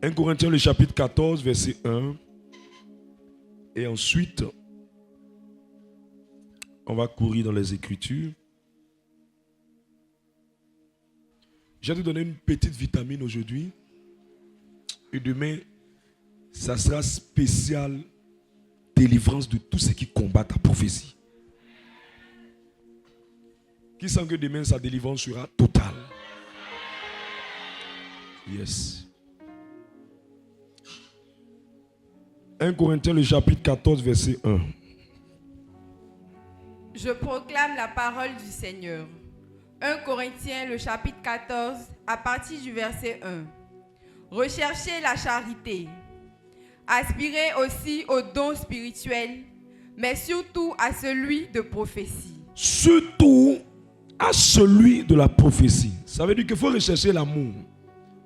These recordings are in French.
1 Corinthiens le chapitre 14, verset 1. Et ensuite, on va courir dans les Écritures. Je vais te donner une petite vitamine aujourd'hui. Et demain, ça sera spécial délivrance de tout ce qui combat ta prophétie. Qui sent que demain, sa délivrance sera totale? Yes. 1 Corinthiens le chapitre 14, verset 1. Je proclame la parole du Seigneur. 1 Corinthiens le chapitre 14, à partir du verset 1. Recherchez la charité. Aspirez aussi aux dons spirituels, mais surtout à celui de prophétie. Surtout à celui de la prophétie. Ça veut dire qu'il faut rechercher l'amour.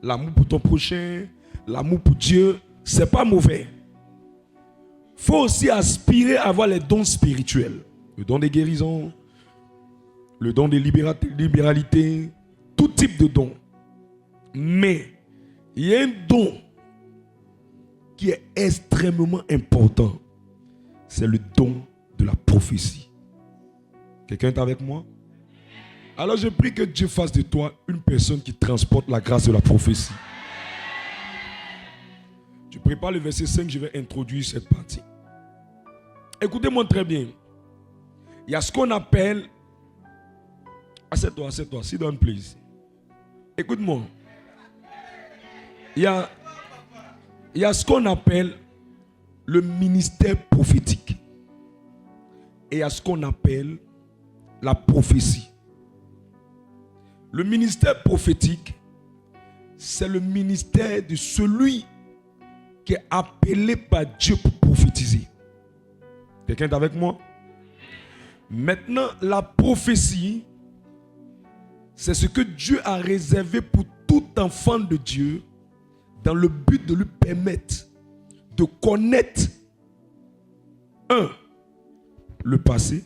L'amour pour ton prochain, l'amour pour Dieu, c'est pas mauvais. Il faut aussi aspirer à avoir les dons spirituels. Le don de guérison, le don de libéralité, tout type de don. Mais il y a un don qui est extrêmement important. C'est le don de la prophétie. Quelqu'un est avec moi? Alors je prie que Dieu fasse de toi une personne qui transporte la grâce de la prophétie. Tu prépares le verset 5, je vais introduire cette partie. Écoutez-moi très bien. Il y a ce qu'on appelle... Assieds-toi, sit down please. Écoute-moi. Il y a ce qu'on appelle le ministère prophétique. Et il y a ce qu'on appelle la prophétie. Le ministère prophétique, c'est le ministère de celui qui est appelé par Dieu pour prophétiser. Quelqu'un est avec moi? Maintenant, la prophétie, c'est ce que Dieu a réservé pour tout enfant de Dieu dans le but de lui permettre de connaître, 1, le passé,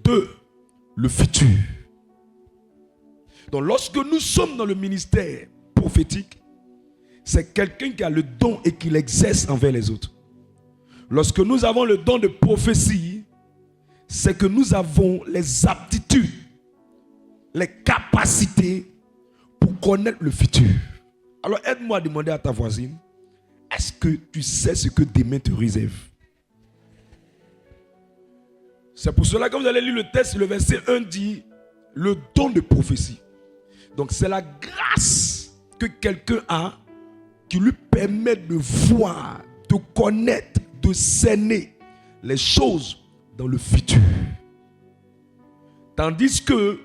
2, le futur. Donc lorsque nous sommes dans le ministère prophétique, c'est quelqu'un qui a le don et qui l'exerce envers les autres. Lorsque nous avons le don de prophétie, c'est que nous avons les aptitudes, les capacités pour connaître le futur. Alors aide-moi à demander à ta voisine, est-ce que tu sais ce que demain te réserve? C'est pour cela que vous allez lire le texte, le verset 1 dit, le don de prophétie. Donc c'est la grâce que quelqu'un a qui lui permet de voir, de connaître, de cerner les choses dans le futur. Tandis que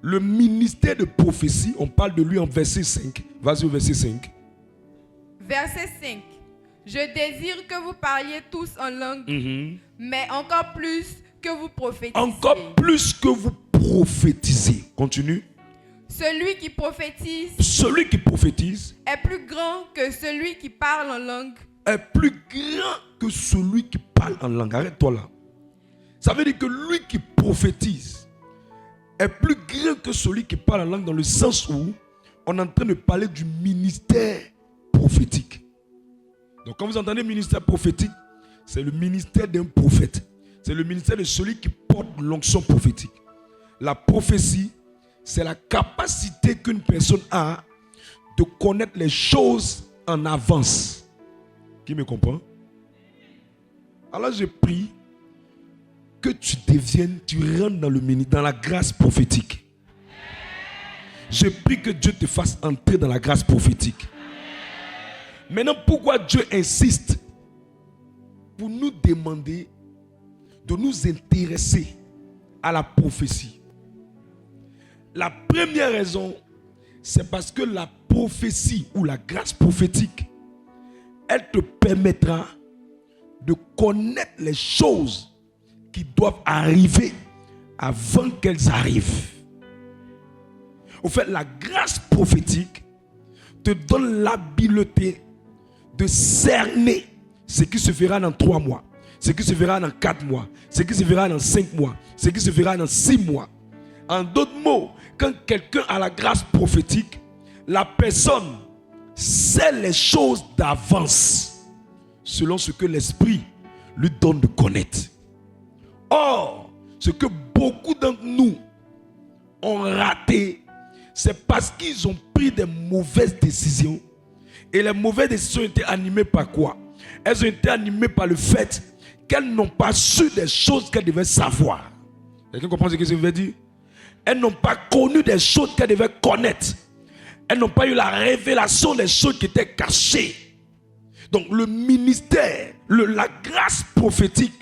le ministère de prophétie, on parle de lui en verset 5. Vas-y au verset 5. Verset 5. Je désire que vous parliez tous en langue, mais encore plus que vous prophétisez. Encore plus que vous prophétisez. Continue. Celui qui prophétise est plus grand que celui qui parle en langue. Est plus grand que celui qui parle en langue. Arrête-toi là. Ça veut dire que lui qui prophétise est plus grand que celui qui parle en langue, dans le sens où on est en train de parler du ministère prophétique. Donc quand vous entendez ministère prophétique, c'est le ministère d'un prophète. C'est le ministère de celui qui porte l'onction prophétique. La prophétie, c'est la capacité qu'une personne a de connaître les choses en avance. Qui me comprend? Alors je prie que tu rentres dans la grâce prophétique. Je prie que Dieu te fasse entrer dans la grâce prophétique. Maintenant, pourquoi Dieu insiste pour nous demander de nous intéresser à la prophétie? La première raison, c'est parce que la prophétie ou la grâce prophétique, elle te permettra de connaître les choses qui doivent arriver avant qu'elles arrivent. En fait, la grâce prophétique te donne l'habileté de cerner ce qui se fera dans 3 mois, ce qui se fera dans 4 mois, ce qui se fera dans 5 mois, ce qui se fera dans 6 mois. En d'autres mots, quand quelqu'un a la grâce prophétique, la personne sait les choses d'avance, selon ce que l'Esprit lui donne de connaître. Or, ce que beaucoup d'entre nous ont raté, c'est parce qu'ils ont pris des mauvaises décisions. Et les mauvaises décisions étaient animées par quoi? Elles ont été animées par le fait qu'elles n'ont pas su des choses qu'elles devaient savoir. Quelqu'un comprend ce que je veux dire? Elles n'ont pas connu des choses qu'elles devaient connaître. Elles n'ont pas eu la révélation des choses qui étaient cachées. Donc le ministère, la grâce prophétique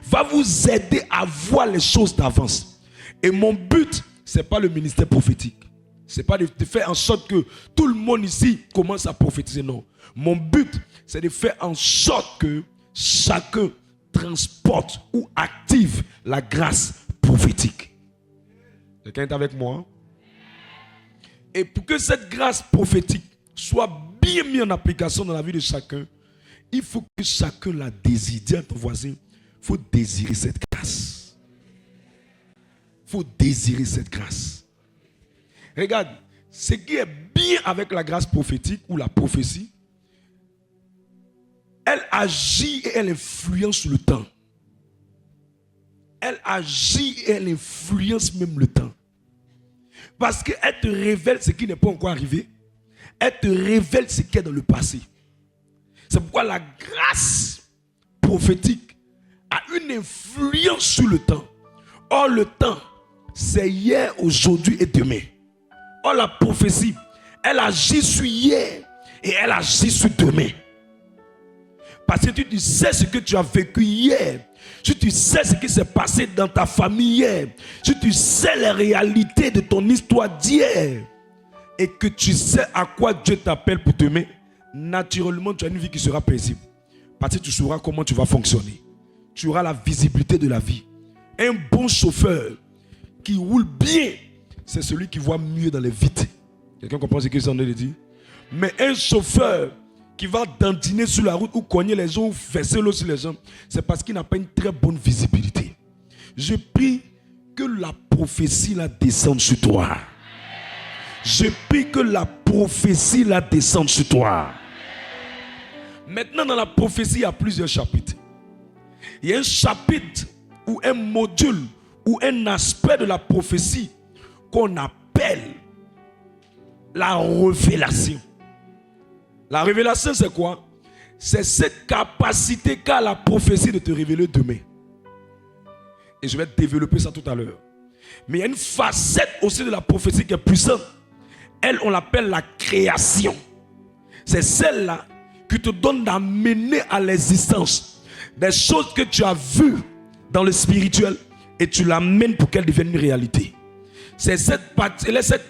va vous aider à voir les choses d'avance. Et mon but, ce n'est pas le ministère prophétique. Ce n'est pas de faire en sorte que tout le monde ici commence à prophétiser. Non. Mon but, c'est de faire en sorte que chacun transporte ou active la grâce prophétique. Quelqu'un est avec moi? Et pour que cette grâce prophétique soit bien mise en application dans la vie de chacun, il faut que chacun la désire. Dis à ton voisin, il faut désirer cette grâce. Il faut désirer cette grâce. Regarde, ce qui est bien avec la grâce prophétique ou la prophétie, elle agit et elle influence le temps. Elle agit et elle influence même le temps. Parce qu'elle te révèle ce qui n'est pas encore arrivé. Elle te révèle ce qui est dans le passé. C'est pourquoi la grâce prophétique a une influence sur le temps. Or, le temps, c'est hier, aujourd'hui et demain. Or, la prophétie, elle agit sur hier et elle agit sur demain. Parce que tu sais ce que tu as vécu hier. Si tu sais ce qui s'est passé dans ta famille hier. Si tu sais les réalités de ton histoire d'hier. Et que tu sais à quoi Dieu t'appelle pour demain. Naturellement, tu as une vie qui sera paisible. Parce que tu sauras comment tu vas fonctionner. Tu auras la visibilité de la vie. Un bon chauffeur qui roule bien, c'est celui qui voit mieux dans les vitres. Quelqu'un comprend ce que j'en ai dit? Mais un chauffeur qui va dandiner sur la route ou cogner les gens ou verser l'eau sur les gens, c'est parce qu'il n'a pas une très bonne visibilité. Je prie que la prophétie la descende sur toi. Je prie que la prophétie la descende sur toi. Maintenant, dans la prophétie, il y a plusieurs chapitres. Il y a un chapitre ou un module ou un aspect de la prophétie qu'on appelle la révélation. La révélation, c'est quoi? C'est cette capacité qu'a la prophétie de te révéler demain. Et je vais développer ça tout à l'heure. Mais il y a une facette aussi de la prophétie qui est puissante. Elle, on l'appelle la création. C'est celle-là qui te donne d'amener à l'existence des choses que tu as vues dans le spirituel et tu l'amènes pour qu'elles deviennent une réalité. C'est cette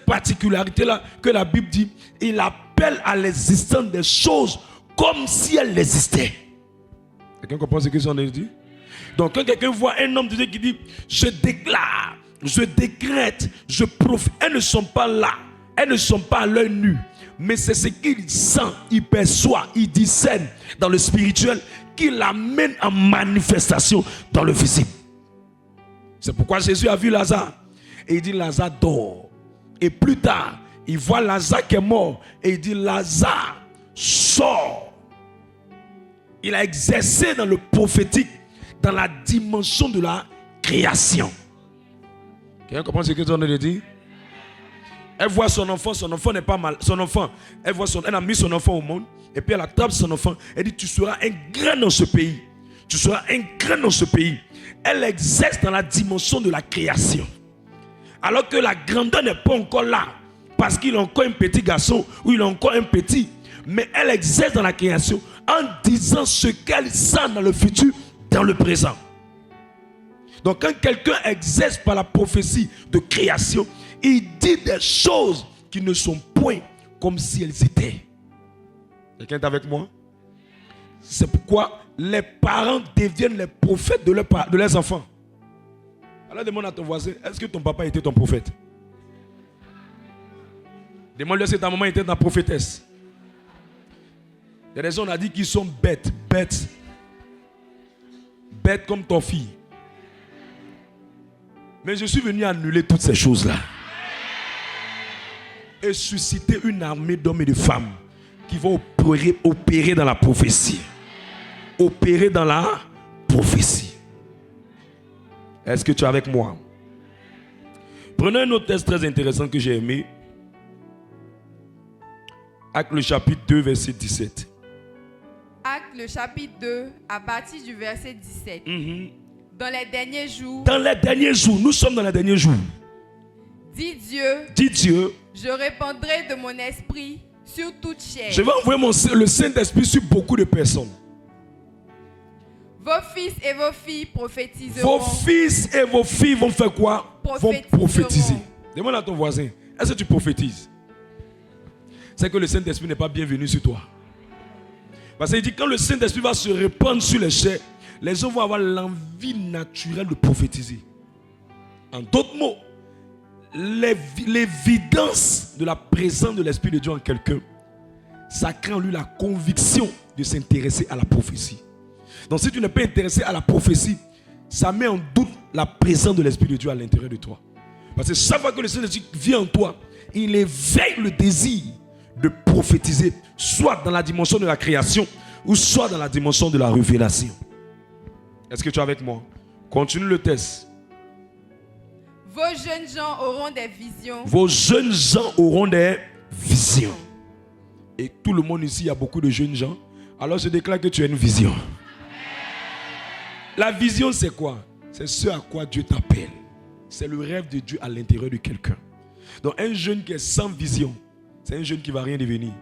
particularité-là que la Bible dit, il appelle à l'existence des choses comme si elles existaient. Quelqu'un comprend ce que j'en ai dit? Donc quand quelqu'un voit un homme de Dieu qui dit, je déclare, je décrète, je profite, elles ne sont pas là, elles ne sont pas à l'œil nu, mais c'est ce qu'il sent, il perçoit, il discerne dans le spirituel, qui l'amène en manifestation dans le visible. C'est pourquoi Jésus a vu Lazare. Et il dit Lazare dort. Et plus tard, il voit Lazare qui est mort. Et il dit Lazare sort. Il a exercé dans le prophétique, dans la dimension de la création. Quelqu'un comprend ce que tu as dit? Elle voit son enfant n'est pas mal. Son enfant, elle a mis son enfant au monde. Et puis elle attrape son enfant. Elle dit tu seras un grand dans ce pays. Tu seras un grand dans ce pays. Elle exerce dans la dimension de la création. Alors que la grandeur n'est pas encore là. Parce qu'il a encore un petit garçon ou il a encore un petit. Mais elle exerce dans la création en disant ce qu'elle sent dans le futur, dans le présent. Donc quand quelqu'un exerce par la prophétie de création, il dit des choses qui ne sont point comme si elles étaient. Quelqu'un est avec moi? C'est pourquoi les parents deviennent les prophètes de leurs enfants. Alors demande à ton voisin, est-ce que ton papa était ton prophète? Demande-lui si ta maman était ta prophétesse. Il y a des gens, on a dit qu'ils sont bêtes comme ton fille. Mais je suis venu annuler toutes ces choses-là. Et susciter une armée d'hommes et de femmes qui vont opérer dans la prophétie. Opérer dans la prophétie. Est-ce que tu es avec moi? Prenez un autre texte très intéressant que j'ai aimé. Actes le chapitre 2, verset 17. Actes le chapitre 2, à partir du verset 17. Dans les derniers jours. Dans les derniers jours, nous sommes dans les derniers jours. Dit Dieu. Dit Dieu. Je répandrai de mon esprit sur toute chair. Je vais envoyer le Saint-Esprit sur beaucoup de personnes. Vos fils et vos filles prophétiseront. Vos fils et vos filles vont faire quoi? Vont prophétiser. Demande à ton voisin, est-ce que tu prophétises? C'est que le Saint-Esprit n'est pas bienvenu sur toi. Parce qu'il dit quand le Saint-Esprit va se répandre sur les chairs, les gens vont avoir l'envie naturelle de prophétiser. En d'autres mots, l'évidence de la présence de l'Esprit de Dieu en quelqu'un, ça crée en lui la conviction de s'intéresser à la prophétie. Donc si tu n'es pas intéressé à la prophétie, ça met en doute la présence de l'Esprit de Dieu à l'intérieur de toi. Parce que chaque fois que le Saint-Esprit vient en toi, il éveille le désir de prophétiser, soit dans la dimension de la création, ou soit dans la dimension de la révélation. Est-ce que tu es avec moi? Continue le texte. Vos jeunes gens auront des visions. Vos jeunes gens auront des visions. Et tout le monde ici, il y a beaucoup de jeunes gens. Alors je déclare que tu as une vision. La vision, c'est quoi? C'est ce à quoi Dieu t'appelle. C'est le rêve de Dieu à l'intérieur de quelqu'un. Donc un jeune qui est sans vision, c'est un jeune qui ne va rien devenir.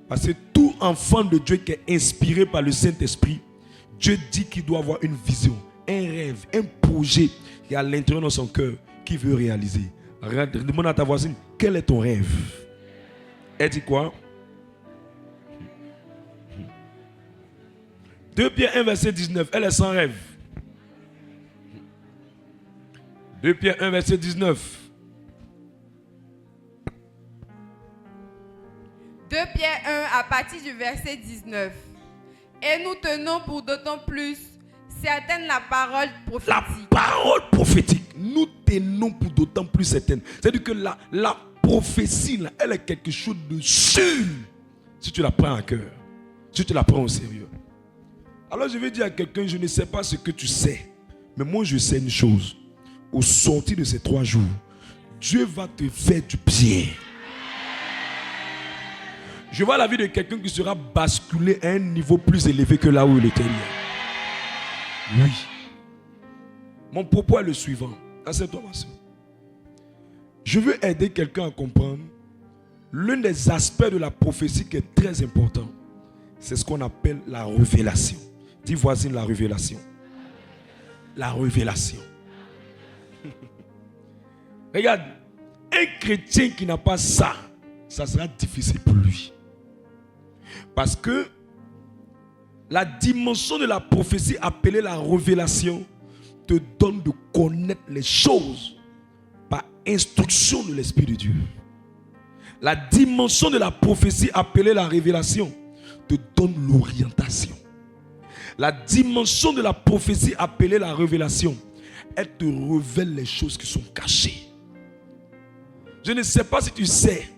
Parce que tout enfant de Dieu qui est inspiré par le Saint-Esprit, Dieu dit qu'il doit avoir une vision, un rêve, un projet qui est à l'intérieur de son cœur, qu'il veut réaliser. Demande à ta voisine, quel est ton rêve? Elle dit quoi? 2 Pierre 1, verset 19, elle est sans rêve. 2 Pierre 1, verset 19. 2 Pierre 1 à partir du verset 19. Et nous tenons pour d'autant plus certaine la parole prophétique. La parole prophétique, nous tenons pour d'autant plus certaine. C'est-à-dire que la prophétie, là, elle est quelque chose de sûr. Si tu la prends à cœur, si tu la prends au sérieux. Alors je vais dire à quelqu'un, je ne sais pas ce que tu sais, mais moi je sais une chose. Au sortir de ces 3 jours, Dieu va te faire du bien. Je vois la vie de quelqu'un qui sera basculé à un niveau plus élevé que là où il était hier. Oui. Mon propos est le suivant. Assieds-toi, ma soeur. Je veux aider quelqu'un à comprendre l'un des aspects de la prophétie qui est très important. C'est ce qu'on appelle la révélation. Dis voisine, la révélation. La révélation. Regarde, un chrétien qui n'a pas ça, ça sera difficile pour lui. Parce que la dimension de la prophétie appelée la révélation te donne de connaître les choses par instruction de l'Esprit de Dieu. La dimension de la prophétie appelée la révélation te donne l'orientation. La dimension de la prophétie appelée la révélation, elle te révèle les choses qui sont cachées. Je ne sais pas si tu sais,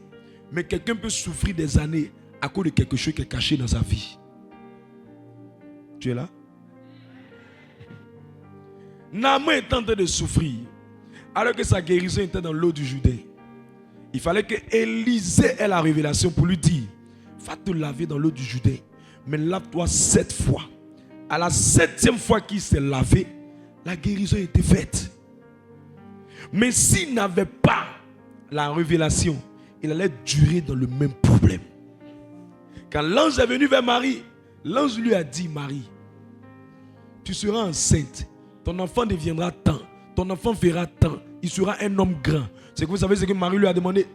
mais quelqu'un peut souffrir des années à cause de quelque chose qui est caché dans sa vie. Tu es là? Naaman est en train de souffrir, alors que sa guérison était dans l'eau du Jourdain. Il fallait que Élisée ait la révélation pour lui dire, va te laver dans l'eau du Jourdain, mais lave-toi 7 fois. À la 7e fois qu'il s'est lavé, la guérison était faite. Mais s'il n'avait pas la révélation, il allait durer dans le même problème. Quand l'ange est venu vers Marie, l'ange lui a dit, Marie, tu seras enceinte, ton enfant deviendra tant, ton enfant fera tant, il sera un homme grand. C'est que vous savez ce que Marie lui a demandé?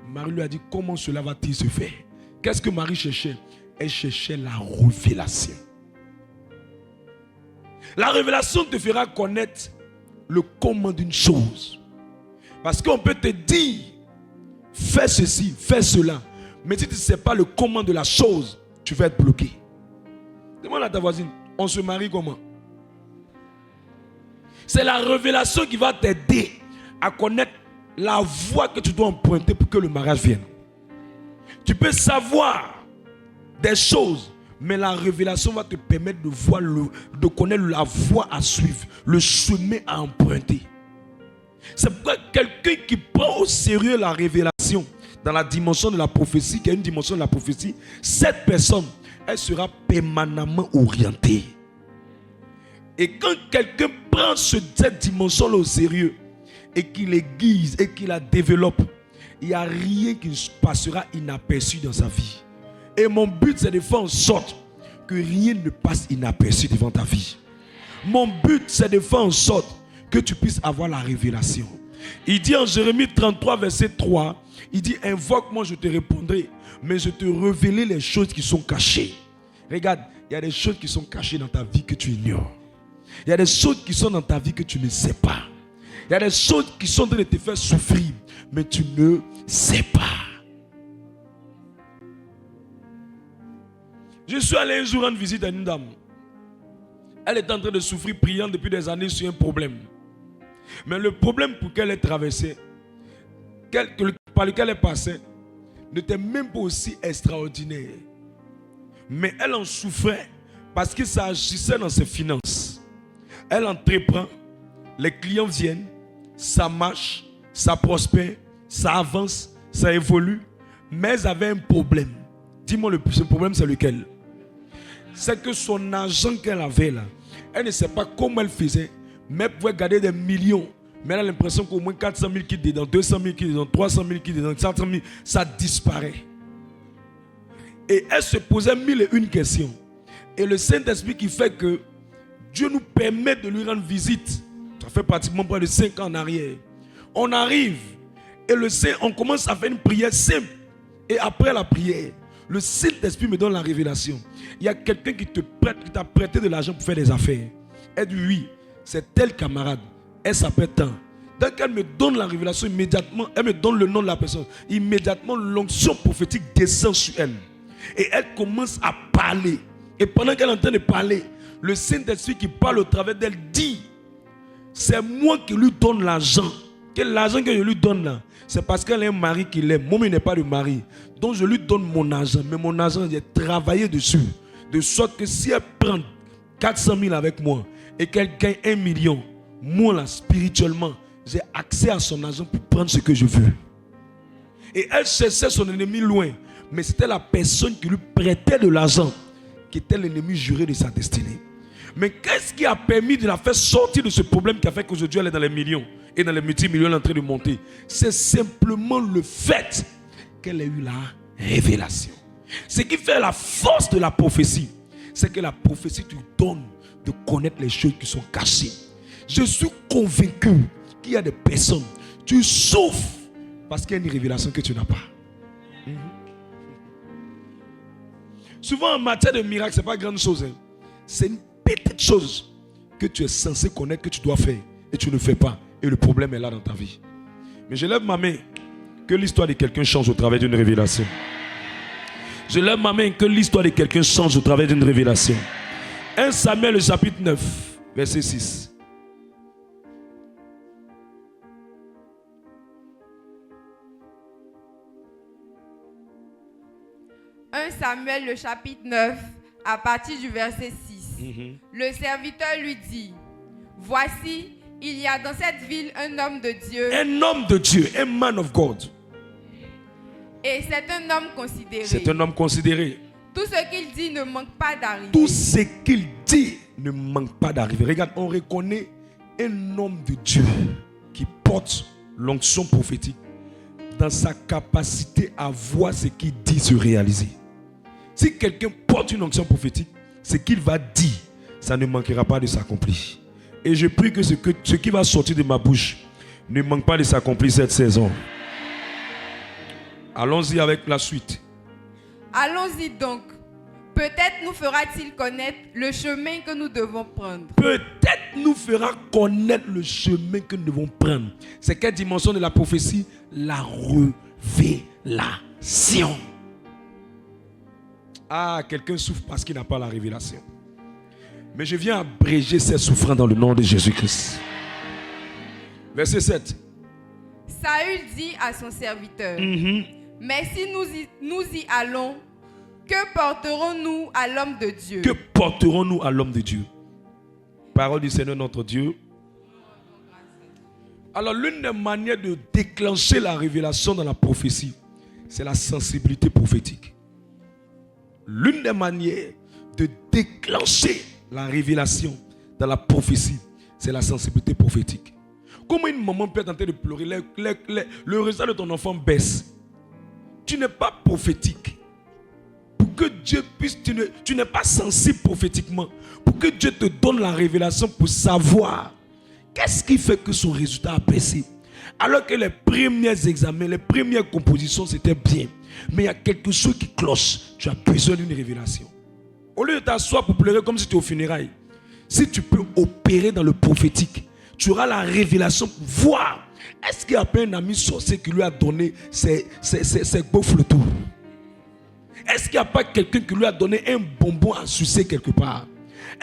Marie lui a dit, comment cela va-t-il se faire? Qu'est-ce que Marie cherchait? Elle cherchait la révélation. La révélation te fera connaître le comment d'une chose. Parce qu'on peut te dire, fais ceci, fais cela. Mais si tu ne sais pas le comment de la chose, tu vas être bloqué. Demande à ta voisine, on se marie comment? C'est la révélation qui va t'aider à connaître la voie que tu dois emprunter pour que le mariage vienne. Tu peux savoir des choses. Mais la révélation va te permettre de voir, de connaître la voie à suivre, le chemin à emprunter. C'est pourquoi quelqu'un qui prend au sérieux la révélation dans la dimension de la prophétie, qui est une dimension de la prophétie, cette personne, elle sera permanemment orientée. Et quand quelqu'un prend cette dimension-là au sérieux et qu'il l'aiguise et qu'il la développe, il n'y a rien qui passera inaperçu dans sa vie. Et mon but, c'est de faire en sorte que rien ne passe inaperçu devant ta vie. Mon but, c'est de faire en sorte que tu puisses avoir la révélation. Il dit en Jérémie 33, verset 3, il dit, invoque-moi, je te répondrai, mais je te révélerai les choses qui sont cachées. Regarde, il y a des choses qui sont cachées dans ta vie que tu ignores. Il y a des choses qui sont dans ta vie que tu ne sais pas. Il y a des choses qui sont en train de te faire souffrir, mais tu ne sais pas. Je suis allé un jour rendre visite à une dame. Elle est en train de souffrir, priant depuis des années sur un problème. Mais le problème pour qu'elle ait traversé, par lequel elle passait, n'était même pas aussi extraordinaire. Mais elle en souffrait parce que ça agissait dans ses finances. Elle entreprend, les clients viennent, ça marche, ça prospère, ça avance, ça évolue. Mais elle avait un problème. Dis-moi, ce problème, c'est lequel? C'est que son argent qu'elle avait là, elle ne sait pas comment elle faisait, mais elle pouvait garder des millions. Mais elle a l'impression qu'au moins 400 000 quittent dedans, 200 000 quittent dedans, 300 000 quittent dedans, 400 000, ça disparaît. Et elle se posait 1001 questions. Et le Saint-Esprit qui fait que Dieu nous permet de lui rendre visite. Ça fait pratiquement près de 5 ans en arrière. On arrive et on commence à faire une prière simple. Et après la prière, le Saint-Esprit me donne la révélation. Il y a quelqu'un qui t'a prêté de l'argent pour faire des affaires. Elle dit oui, c'est tel camarade. Elle s'appelle tant. Dès qu'elle me donne la révélation, immédiatement, elle me donne le nom de la personne. Immédiatement, l'onction prophétique descend sur elle. Et elle commence à parler. Et pendant qu'elle est en train de parler, le Saint-Esprit qui parle au travers d'elle dit, c'est moi qui lui donne l'argent. L'argent que je lui donne là, c'est parce qu'elle a un mari qui l'aime. Moi, il n'est pas de mari. Donc je lui donne mon argent. Mais mon argent, j'ai travaillé dessus. De sorte que si elle prend 400 000 avec moi et qu'elle gagne 1 million, moi là, spirituellement, j'ai accès à son argent pour prendre ce que je veux. Et elle cherchait son ennemi loin. Mais c'était la personne qui lui prêtait de l'argent qui était l'ennemi juré de sa destinée. Mais qu'est-ce qui a permis de la faire sortir de ce problème qui a fait qu'aujourd'hui elle est dans les millions et dans les multimillions elle est en train de monter? C'est simplement le fait qu'elle ait eu la révélation. Ce qui fait la force de la prophétie, c'est que la prophétie te donne de connaître les choses qui sont cachées. Je suis convaincu qu'il y a des personnes, tu souffres parce qu'il y a une révélation que tu n'as pas. Souvent en matière de miracle, ce n'est pas grande chose. Hein. C'est une petite chose que tu es censé connaître, que tu dois faire. Et tu ne fais pas. Et le problème est là dans ta vie. Mais je lève ma main. Que l'histoire de quelqu'un change au travers d'une révélation. Je lève ma main. Que l'histoire de quelqu'un change au travers d'une révélation. 1 Samuel, le chapitre 9, verset 6. 1 Samuel, le chapitre 9, à partir du verset 6. Le serviteur lui dit, voici, il y a dans cette ville un homme de Dieu. Un homme de Dieu, un man of God. Et c'est un homme considéré. C'est un homme considéré. Tout ce qu'il dit ne manque pas d'arriver. Tout ce qu'il dit ne manque pas d'arriver. Regarde, on reconnaît un homme de Dieu qui porte l'onction prophétique dans sa capacité à voir ce qu'il dit se réaliser. Si quelqu'un porte une onction prophétique, ce qu'il va dire, ça ne manquera pas de s'accomplir. Et je prie que ce qui va sortir de ma bouche ne manque pas de s'accomplir cette saison. Allons-y avec la suite. Allons-y donc. Peut-être nous fera-t-il connaître le chemin que nous devons prendre. Peut-être nous fera connaître le chemin que nous devons prendre. C'est quelle dimension de la prophétie? La révélation. Ah, quelqu'un souffre parce qu'il n'a pas la révélation. Mais je viens abréger ses souffrances dans le nom de Jésus-Christ. Verset 7. Saül dit à son serviteur, mais si nous y allons, Que porterons-nous à l'homme de Dieu? Que porterons-nous à l'homme de Dieu? Parole du Seigneur notre Dieu. Alors, l'une des manières de déclencher la révélation dans la prophétie, c'est la sensibilité prophétique. L'une des manières de déclencher la révélation dans la prophétie, c'est la sensibilité prophétique. Comment une maman peut être en train de pleurer, le résultat de ton enfant baisse. Tu n'es pas prophétique. Pour que Dieu puisse, tu n'es pas sensible prophétiquement. Pour que Dieu te donne la révélation pour savoir qu'est-ce qui fait que son résultat a baissé. Alors que les premiers examens, les premières compositions, c'était bien. Mais il y a quelque chose qui cloche. Tu as besoin d'une révélation. Au lieu de t'asseoir pour pleurer comme si tu es au funérailles, si tu peux opérer dans le prophétique, tu auras la révélation pour voir. Est-ce qu'il y a pas un ami sorcier qui lui a donné ses gaufres tout? Est-ce qu'il n'y a pas quelqu'un qui lui a donné un bonbon à sucer quelque part?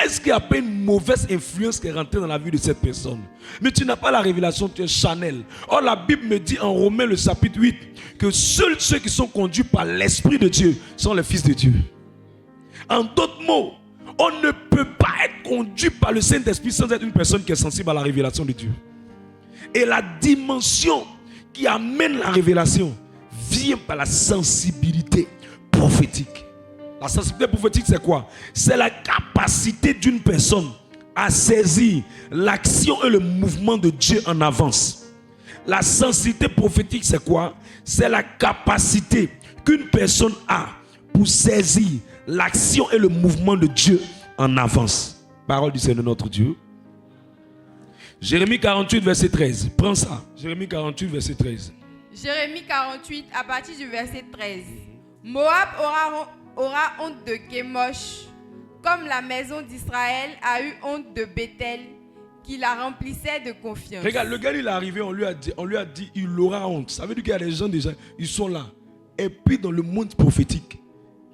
Est-ce qu'il n'y a pas une mauvaise influence qui est rentrée dans la vie de cette personne? Mais tu n'as pas la révélation, tu es Chanel. Or la Bible me dit en Romains le chapitre 8 que seuls ceux qui sont conduits par l'Esprit de Dieu sont les fils de Dieu. En d'autres mots, on ne peut pas être conduit par le Saint-Esprit sans être une personne qui est sensible à la révélation de Dieu. Et la dimension qui amène la révélation vient par la sensibilité prophétique. La sensibilité prophétique, c'est quoi? C'est la capacité d'une personne à saisir l'action et le mouvement de Dieu en avance. La sensibilité prophétique, c'est quoi? C'est la capacité qu'une personne a pour saisir l'action et le mouvement de Dieu en avance. Parole du Seigneur notre Dieu. Jérémie 48, verset 13. Prends ça. Jérémie 48, verset 13. Jérémie 48, à partir du verset 13. Moab aura honte de Kémosh, comme la maison d'Israël a eu honte de Bethel, qui la remplissait de confiance. Regarde, le gars il est arrivé, on lui a dit il aura honte. Ça veut dire qu'il y a des gens déjà, ils sont là. Et puis dans le monde prophétique,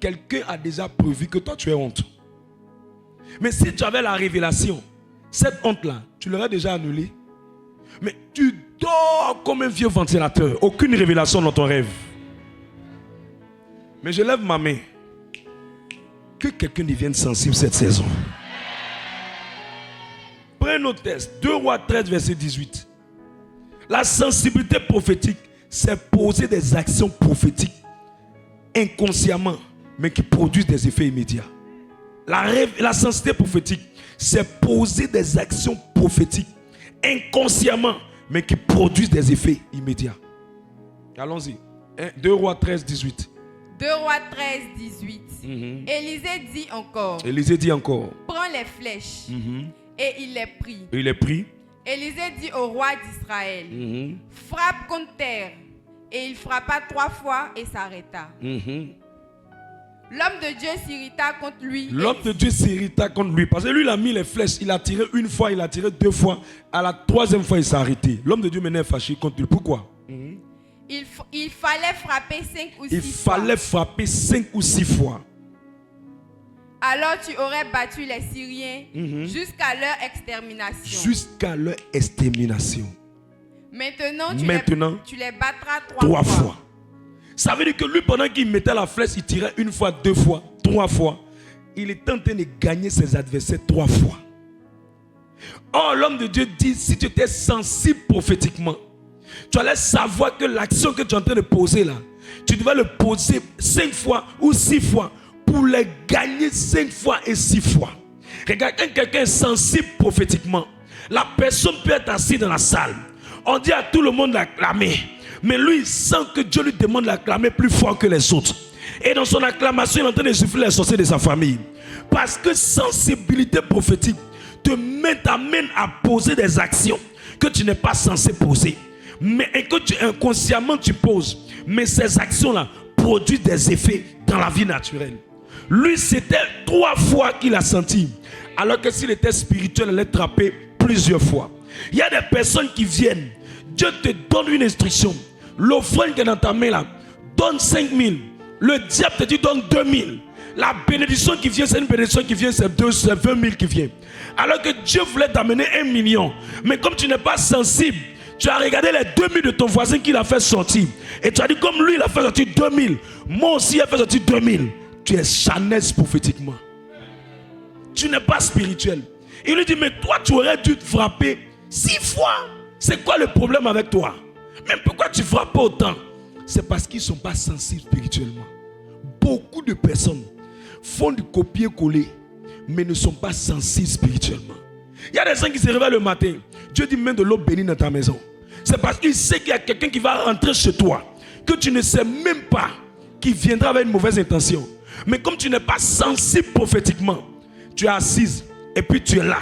quelqu'un a déjà prévu que toi tu as honte. Mais si tu avais la révélation, cette honte-là, tu l'aurais déjà annulée. Mais tu dors comme un vieux ventilateur. Aucune révélation dans ton rêve. Mais je lève ma main. Que quelqu'un devienne sensible cette saison. Prenez notre texte. 2 Rois 13, verset 18. La sensibilité prophétique, c'est poser des actions prophétiques inconsciemment, mais qui produisent des effets immédiats. La sensibilité prophétique, c'est poser des actions prophétiques inconsciemment, mais qui produisent des effets immédiats. Allons-y. 2 Rois 13, 18. 2 Rois 13, 18. Élisée dit encore. Élisée dit encore. Prends les flèches. Et il les prit. Il les prit. Élisée dit au roi d'Israël, frappe contre terre. Et il frappa 3 fois et s'arrêta. L'homme de Dieu s'irrita contre lui. L'homme de Dieu s'irrita contre lui. Parce que lui, il a mis les flèches. Il a tiré une fois, il a tiré 2 fois. À la 3e fois, il s'est arrêté. L'homme de Dieu maintenant est fâché contre lui. Pourquoi? Il fallait frapper 5 ou 6 fois. Il fallait frapper 5 ou 6 fois. Alors tu aurais battu les Syriens jusqu'à leur extermination. Jusqu'à leur extermination. Maintenant, tu les battras 3 fois. Ça veut dire que lui, pendant qu'il mettait la flèche, il tirait 1 fois, 2 fois, 3 fois. Il était en train de gagner ses adversaires 3 fois. Or, l'homme de Dieu dit, si tu étais sensible prophétiquement, tu allais savoir que l'action que tu es en train de poser là, tu devais le poser 5 fois ou 6 fois pour les gagner 5 fois et 6 fois. Regarde, quand quelqu'un est sensible prophétiquement, la personne peut être assise dans la salle. On dit à tout le monde d'acclamer. Mais lui, il sent que Dieu lui demande d'acclamer plus fort que les autres. Et dans son acclamation, il est en train de souffler les sorciers de sa famille. Parce que sensibilité prophétique t'amène à poser des actions que tu n'es pas censé poser. Mais et que inconsciemment tu poses. Mais ces actions-là produisent des effets dans la vie naturelle. Lui, c'était 3 fois qu'il a senti. Alors que s'il était spirituel, il allait trapper plusieurs fois. Il y a des personnes qui viennent. Dieu te donne une instruction. L'offrande qui est dans ta main là, donne 5 000. Le diable te dit donne 2 000. La bénédiction qui vient, c'est une bénédiction qui vient, c'est 20 000 qui vient. Alors que Dieu voulait t'amener 1 million. Mais comme tu n'es pas sensible, tu as regardé les 2 000 de ton voisin qui l'a fait sortir. Et tu as dit comme lui il a fait sortir 2 000. Moi aussi il a fait sortir 2 000. tu es charnel prophétiquement. Tu n'es pas spirituel. Il lui dit, mais toi, tu aurais dû te frapper 6 fois. C'est quoi le problème avec toi? Mais pourquoi tu frappes pas autant? C'est parce qu'ils ne sont pas sensibles spirituellement. Beaucoup de personnes font du copier-coller, mais ne sont pas sensibles spirituellement. Il y a des gens qui se réveillent le matin. Dieu dit, mets de l'eau bénie dans ta maison. C'est parce qu'il sait qu'il y a quelqu'un qui va rentrer chez toi, que tu ne sais même pas, qui viendra avec une mauvaise intention. Mais comme tu n'es pas sensible prophétiquement, tu es assise et puis tu es là.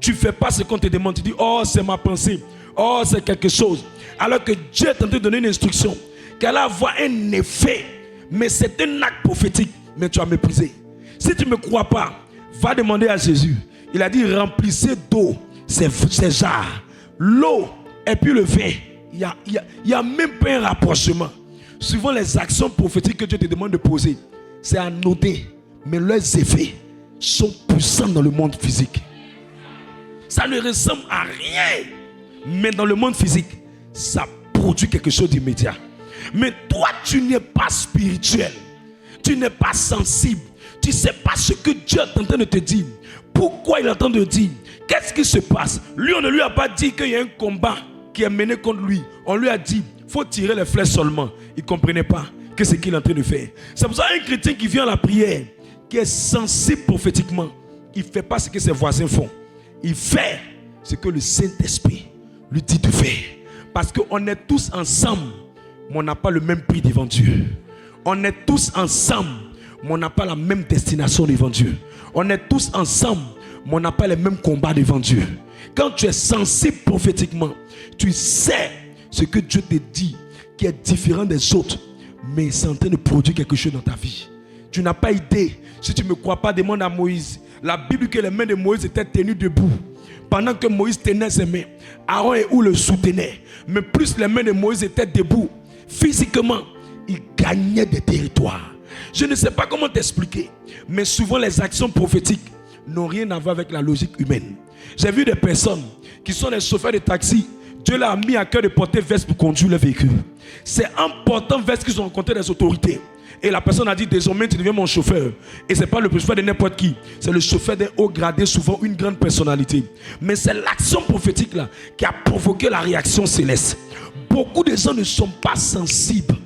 Tu ne fais pas ce qu'on te demande. Tu dis, oh, c'est ma pensée. Oh, c'est quelque chose. Alors que Dieu est en train de donner une instruction qu'elle va avoir un effet. Mais c'est un acte prophétique. Mais tu as méprisé. Si tu ne me crois pas, va demander à Jésus. Il a dit, remplissez d'eau ces jarres. L'eau et puis le vin. Il n'y a même pas un rapprochement. Souvent les actions prophétiques que Dieu te demande de poser, c'est anodin. Mais leurs effets sont puissants dans le monde physique. Ça ne ressemble à rien. Mais dans le monde physique, ça produit quelque chose d'immédiat. Mais toi, tu n'es pas spirituel. Tu n'es pas sensible. Tu ne sais pas ce que Dieu est en train de te dire. Pourquoi il est en train de dire? Qu'est-ce qui se passe? Lui, on ne lui a pas dit qu'il y a un combat qui est mené contre lui. On lui a dit, il faut tirer les flèches seulement. Il ne comprenait pas que ce qu'il est en train de faire. C'est pour ça qu'un chrétien qui vient à la prière, qui est sensible prophétiquement, il ne fait pas ce que ses voisins font. Il fait ce que le Saint-Esprit lui dit de faire. Parce qu'on est tous ensemble, mais on n'a pas le même prix devant Dieu. On est tous ensemble, mais on n'a pas la même destination devant Dieu. On est tous ensemble, mais on n'a pas les mêmes combats devant Dieu. Quand tu es sensible prophétiquement, tu sais ce que Dieu te dit qui est différent des autres, mais c'est en train de produire quelque chose dans ta vie. Tu n'as pas idée. Si tu ne me crois pas, demande à Moïse. La Bible dit que les mains de Moïse étaient tenues debout. Pendant que Moïse tenait ses mains, Aaron et Hur le soutenaient. Mais plus les mains de Moïse étaient debout, physiquement, il gagnait des territoires. Je ne sais pas comment t'expliquer, mais souvent les actions prophétiques n'ont rien à voir avec la logique humaine. J'ai vu des personnes qui sont des chauffeurs de taxi. Dieu leur a mis à cœur de porter veste pour conduire le véhicule. C'est en portant veste qu'ils ont rencontré des autorités. Et la personne a dit, désormais tu deviens mon chauffeur. Et ce n'est pas le chauffeur de n'importe qui. C'est le chauffeur d'un haut gradé, souvent une grande personnalité. Mais c'est l'action prophétique là qui a provoqué la réaction céleste. Beaucoup de gens ne sont pas sensibles.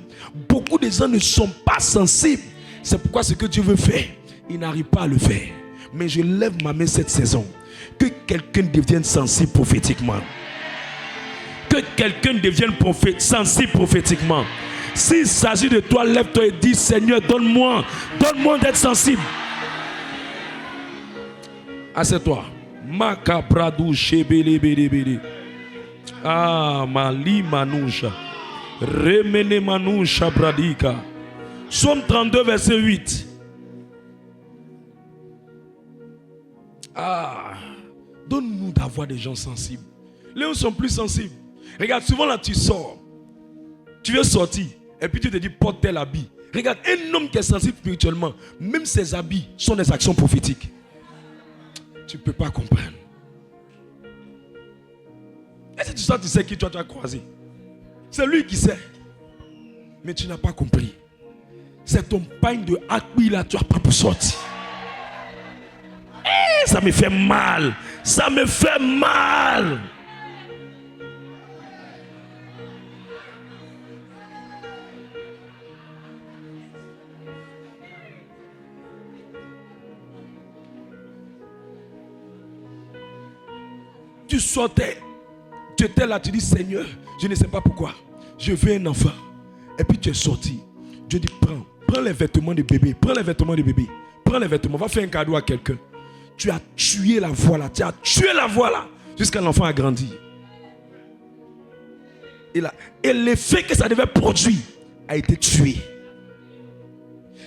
Beaucoup de gens ne sont pas sensibles. C'est pourquoi ce que Dieu veut faire, il n'arrive pas à le faire. Mais je lève ma main cette saison. Que quelqu'un devienne sensible prophétiquement. Que quelqu'un devienne sensible prophétiquement. S'il s'agit de toi, lève-toi et dis, Seigneur, donne-moi d'être sensible. Assieds-toi. Makabradou shebelebelebele. Ah, mali manoucha. Remene manoucha bradika. Psaume 32, verset 8. Ah, donne-nous d'avoir des gens sensibles. Les uns sont plus sensibles. Regarde, souvent là tu sors. Tu veux sortir. Et puis tu te dis, porte tel habit. Regarde, un homme qui est sensible spirituellement, même ses habits sont des actions prophétiques. Tu ne peux pas comprendre. Est-ce que tu sors, tu sais qui tu as croisé? C'est lui qui sait. Mais tu n'as pas compris. C'est ton pain de acquis là, tu n'as pas pour sortir. Ça me fait mal. Ça me fait mal. Tu sortais, tu étais là, tu dis, Seigneur, je ne sais pas pourquoi, je veux un enfant. Et puis tu es sorti. Dieu dit, prends les vêtements de bébé, prends les vêtements, va faire un cadeau à quelqu'un. Tu as tué la voix là, jusqu'à l'enfant a grandi. Et l'effet que ça devait produire a été tué.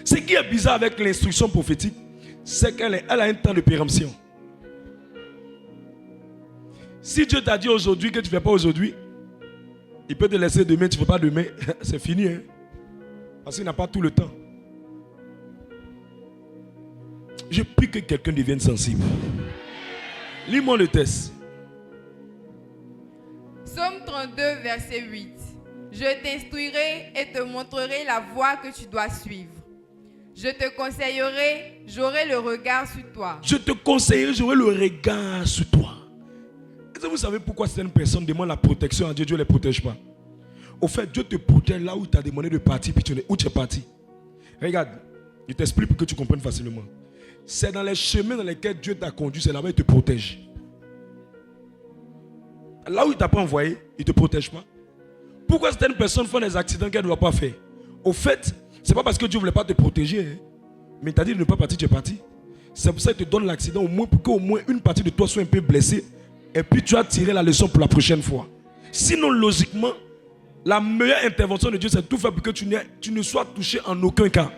Ce qui est bizarre avec l'instruction prophétique, c'est qu'elle a un temps de péremption. Si Dieu t'a dit aujourd'hui que tu ne fais pas aujourd'hui, il peut te laisser demain, tu ne fais pas demain, c'est fini. Hein? Parce qu'il n'a pas tout le temps. Je prie que quelqu'un devienne sensible. Lis-moi le texte. Psaume 32, verset 8. Je t'instruirai et te montrerai la voie que tu dois suivre. Je te conseillerai, j'aurai le regard sur toi. Je te conseillerai, j'aurai le regard sur toi. Est-ce que vous savez pourquoi certaines personnes demandent la protection à Dieu, Dieu ne les protège pas? Au fait, Dieu te protège là où il t'a demandé de partir, puis où tu es parti. Regarde, je t'explique pour que tu comprennes facilement. C'est dans les chemins dans lesquels Dieu t'a conduit, c'est là-bas qu'il te protège. Là où il ne t'a pas envoyé, il ne te protège pas. Pourquoi certaines personnes font des accidents qu'elles ne doivent pas faire? Au fait, ce n'est pas parce que Dieu ne voulait pas te protéger, hein, mais il t'a dit de ne pas partir, tu es parti. C'est pour ça qu'il te donne l'accident, au moins pour qu'au moins une partie de toi soit un peu blessée. Et puis tu as tiré la leçon pour la prochaine fois. Sinon, logiquement, la meilleure intervention de Dieu, c'est tout faire pour que tu ne sois touché en aucun cas.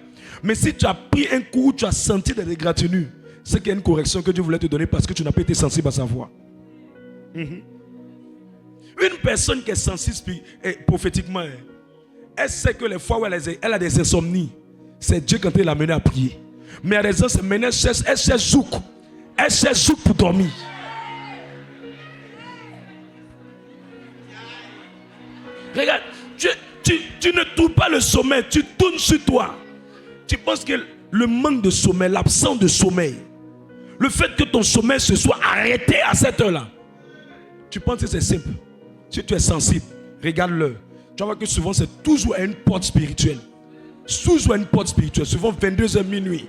Mais si tu as pris un coup, tu as senti des égratignures, c'est qu'il y a une correction que Dieu voulait te donner parce que tu n'as pas été sensible à sa voix. Une personne qui est sensible prophétiquement, elle sait que les fois où elle a des insomnies, c'est Dieu qui est en train de la mener à prier. Mais à raison, c'est maintenant elle cherche zouk. Elle cherche zouk pour dormir. Regarde, tu ne trouves pas le sommeil, tu tournes sur toi. Tu penses que le manque de sommeil, l'absence de sommeil, le fait que ton sommeil se soit arrêté à cette heure-là, tu penses que c'est simple. Si tu es sensible, regarde-le. Tu vas voir que souvent c'est toujours à une porte spirituelle. Toujours à une porte spirituelle. Souvent 22h minuit.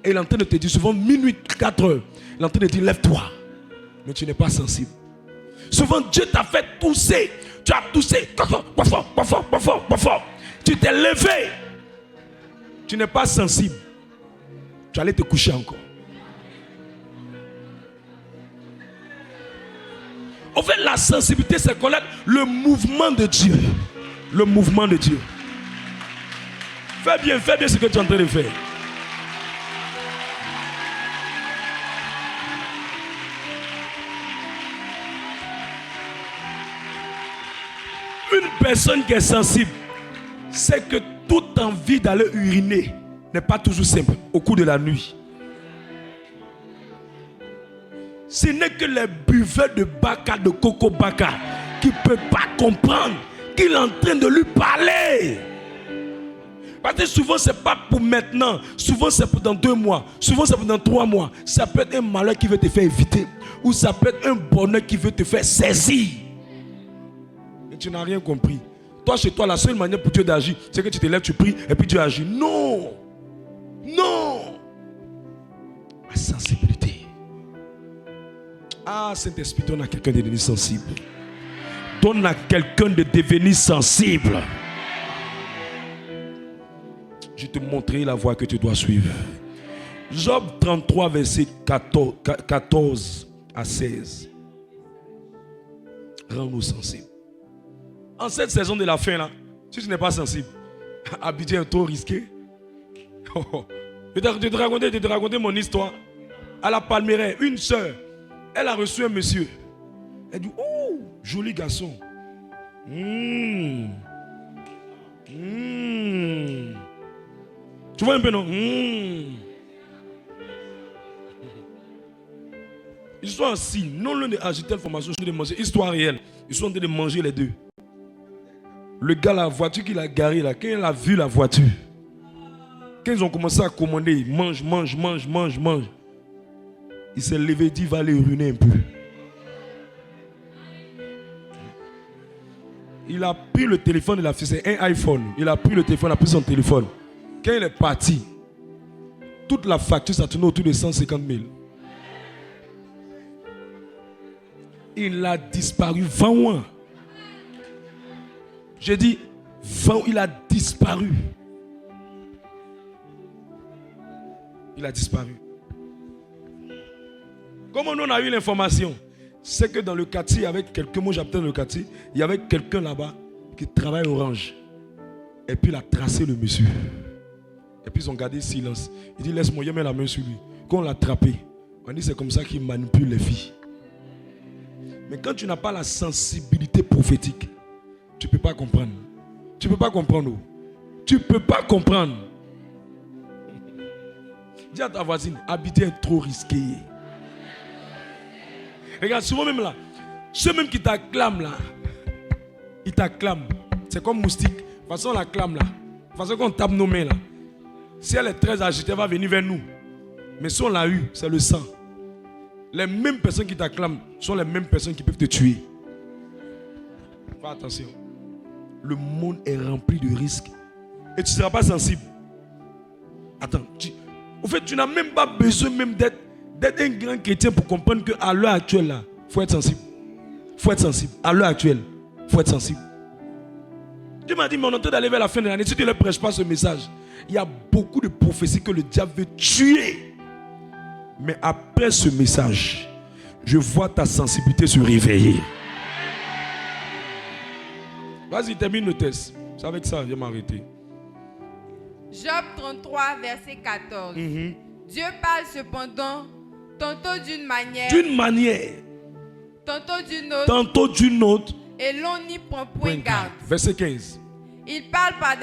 Et il est en train de te dire, souvent minuit 4h. Il est en train de te dire, lève-toi. Mais tu n'es pas sensible. Souvent Dieu t'a fait tousser. Tu as toussé. Tu t'es levé. Tu n'es pas sensible. Tu allais te coucher encore. En fait, la sensibilité, c'est connaître le mouvement de Dieu. Le mouvement de Dieu. Fais bien ce que tu es en train de faire. Une personne qui est sensible, c'est que toute envie d'aller uriner n'est pas toujours simple au cours de la nuit. Ce n'est que les buveurs de Baka, de Coco Baka, qui ne peuvent pas comprendre qu'il est en train de lui parler. Parce que souvent, ce n'est pas pour maintenant. Souvent, c'est pour dans 2 mois. Souvent, c'est pour dans 3 mois. Ça peut être un malheur qui veut te faire éviter. Ou ça peut être un bonheur qui veut te faire saisir. Et tu n'as rien compris. Toi, chez toi, la seule manière pour Dieu d'agir, c'est que tu te lèves, tu pries, et puis Dieu agit. Non. Non. La sensibilité. Ah, Saint-Esprit, donne à quelqu'un de devenir sensible. Donne à quelqu'un de devenir sensible. Je te montrerai la voie que tu dois suivre. Job 33, verset 14 à 16. Rends-nous sensibles. En cette saison de la fin, là, si tu n'es pas sensible, habiter est trop risqué. Je vais te raconter mon histoire. À la Palmeraie, une soeur, elle a reçu un monsieur. Elle dit, oh, joli garçon. Tu vois un peu, non? Ils sont assis, non l'un de agiter l'information, de manger. Histoire réelle. Ils sont en train de manger les deux. Le gars, la voiture qu'il a garée là, quand il a vu la voiture, quand ils ont commencé à commander, mange. Il s'est levé, dit, va aller uriner un peu. Il a pris le téléphone de la fille, c'est un iPhone. Il a pris le téléphone, il a pris son téléphone. Quand il est parti, toute la facture, ça tournait autour de 150 000. Il a disparu 20 mois. J'ai dit, 20, il a disparu. Il a disparu. Comment on a eu l'information? C'est que dans le quartier, il y avait quelqu'un, moi j'habitais dans le quartier, il y avait quelqu'un là-bas qui travaille Orange. Et puis il a tracé le monsieur. Et puis ils ont gardé silence. Il dit, laisse-moi, il met la main sur lui. Quand on l'a attrapé, on dit c'est comme ça qu'il manipule les filles. Mais quand tu n'as pas la sensibilité prophétique, tu ne peux pas comprendre. Tu ne peux pas comprendre. Tu ne peux pas comprendre. Dis à ta voisine, habiter est trop risqué. Regarde, souvent même là, ceux même qui t'acclament là, ils t'acclament. C'est comme moustique. De toute façon, on l'acclame là. De toute façon, qu'on tape nos mains là. Si elle est très agitée, elle va venir vers nous. Mais si on l'a eu, c'est le sang. Les mêmes personnes qui t'acclament sont les mêmes personnes qui peuvent te tuer. Fais attention. Le monde est rempli de risques. Et tu ne seras pas sensible. Attends. Au fait, tu n'as même pas besoin même d'être un grand chrétien pour comprendre qu'à l'heure actuelle, là, il faut être sensible. Il faut être sensible. À l'heure actuelle, il faut être sensible. Dieu m'a dit, mais on est en train d'aller vers la fin de l'année. Si tu ne leur prêches pas ce message, il y a beaucoup de prophéties que le diable veut tuer. Mais après ce message, je vois ta sensibilité se réveiller. Vas-y, termine le test. C'est avec ça, je vais m'arrêter. Job 33, verset 14. Dieu parle cependant tantôt d'une manière, tantôt d'une autre, et l'on n'y prend point garde. Verset 15. Il parle par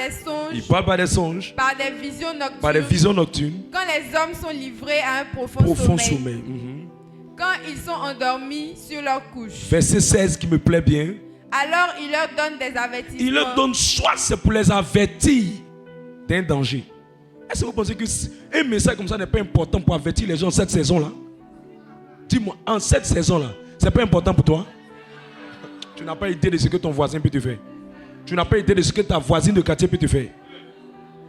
des songes, par des visions nocturnes, quand les hommes sont livrés à un profond sommeil. Quand ils sont endormis sur leur couche. Verset 16 qui me plaît bien. Alors il leur donne des avertissements. Il leur donne soit c'est pour les avertir d'un danger. Est-ce que vous pensez qu'un message comme ça n'est pas important pour avertir les gens en cette saison-là? Dis-moi, en cette saison-là, c'est pas important pour toi? Tu n'as pas idée de ce que ton voisin peut te faire. Tu n'as pas idée de ce que ta voisine de quartier peut te faire.